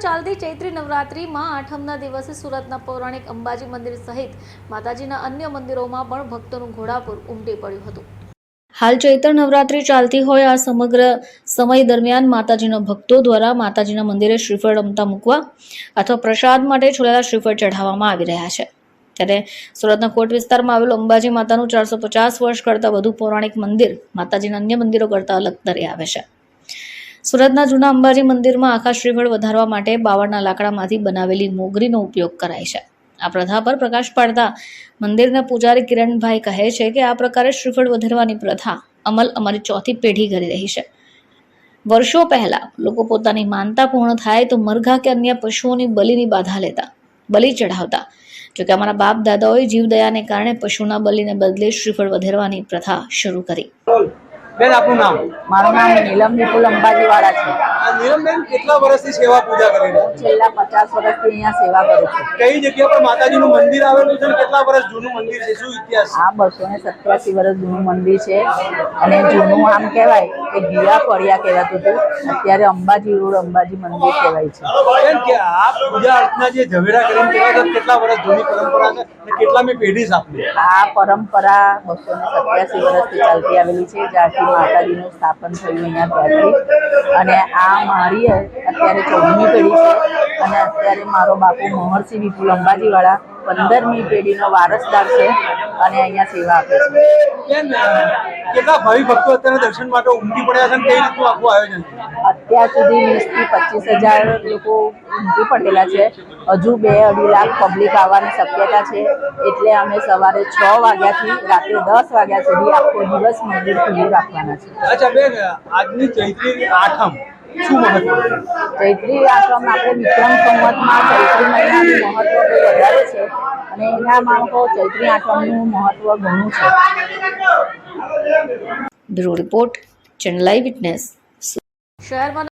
ચાલતી ચૈત્રી નવરાત્રિમાં આઠમના દિવસે સુરતના પૌરાણિક અંબાજી મંદિર સહિત માતાજીના અન્ય મંદિરોમાં પણ ભક્તોનું ઘોડાપુર ઉમટી પડ્યું હતું। હાલ ચૈત્ર નવરાત્રિ ચાલતી હોય આ સમગ્ર સમય દરમિયાન માતાજીના ભક્તો દ્વારા માતાજીના મંદિરે શ્રીફળ રમતા મૂકવા અથવા પ્રસાદ માટે છોલેલા શ્રીફળ ચઢાવવામાં આવી રહ્યા છે। ત્યારે સુરતના કોટ વિસ્તારમાં આવેલું અંબાજી માતાનું 450 વર્ષ કરતાં વધુ પૌરાણિક મંદિર માતાજીના અન્ય મંદિરો કરતાં અલગ તરી આવે છે। સુરતના જૂના અંબાજી મંદિરમાં આખા શ્રીફળ વધારવા માટે બાવળના લાકડામાંથી બનાવેલી મોગરીનો ઉપયોગ કરાય છે। આ પ્રથા પર પ્રકાશ પાડતા મંદિરના પૂજારી કિરણભાઈ કહે છે કે આ પ્રકારે શ્રીફળ વધારવાની પ્રથા અમલ અમારી ચોથી પેઢી કરી રહી છે। વર્ષો પહેલા લોકો પોતાની માનતા પૂર્ણ થાય તો મરઘા કે અન્ય પશુઓની બલિની બાધા લેતા, બલિ ચઢાવતા। જોકે અમારા બાપ દાદાઓએ જીવદયાને કારણે પશુના બલિને બદલે શ્રીફળ વધારવાની પ્રથા શરૂ કરી। બેન આપનું નામ? મારું નામ નીલમ વિપુલ અંબાજીવાળા છે। નીલમબેન કેટલા વર્ષથી સેવા પૂજા કરી રહ્યા છો? છેલ્લા 50 વર્ષથી અહીંયા સેવા કરું છું। કઈ જગ્યા પર માતાજીનું મંદિર આવેલું છે અને કેટલા વર્ષ જૂનું મંદિર છે, શું ઇતિહાસ છે? આ 287 વર્ષ જૂનું મંદિર છે અને જૂનું આમ કહેવાય કે ગીરા ફળિયા કહેવાતું હતું, અત્યારે અંબાજી રોડ અંબાજી મંદિર કહેવાય છે। બેન કે આ પૂજા અર્ચના જે ઝવેરા કરીને કહેવાય છે કેટલા વર્ષ જૂની પરંપરા છે અને કેટલામી પેઢી છે આપની? આ પરંપરા 287 વર્ષથી ચાલતી આવેલી છે, જ્યારથી માતાજીનું સ્થાપન થયું અહીંયા ત્યારથી। અને આ મારી અત્યારે 14મી પેઢી છે અને અત્યારે મારો બાપુ મહર્ષિ વિપુલ અંબાજીવાળા 15મી પેઢીનો વારસદાર છે અને અહીંયા સેવા આપે છે। બેન કેટલા ભાવિ ભક્તો અત્યારે દર્શન માટે ઉમટી પડ્યા છે અને કઈ રીતનું આખું આયોજન છે? અત્યાર સુધી 20 થી 25,000 લોકો ઉમટી પડેલા છે। હજુ 2-2.5 લાખ પબ્લિક આવવાની શક્યતા છે, એટલે અમે સવારે 6 વાગ્યાથી રાત્રે 10 વાગ્યા સુધી આખો દિવસ મંદિર ખુલ્લું રાખવાના છે। અચ્છા બેન, આજની ચૈત્રી આઠમ શું મહત્વ છે? ચૈત્રી આઠમ આપણે વિક્રમ સંવતમાં ચૈત્રી મહિનાનું મહત્વ બહુ વધારે છે અને એનામાં તો ચૈત્રી આઠમનું મહત્વ ઘણું છે। Bureau report, channel live witness. શહેરમાં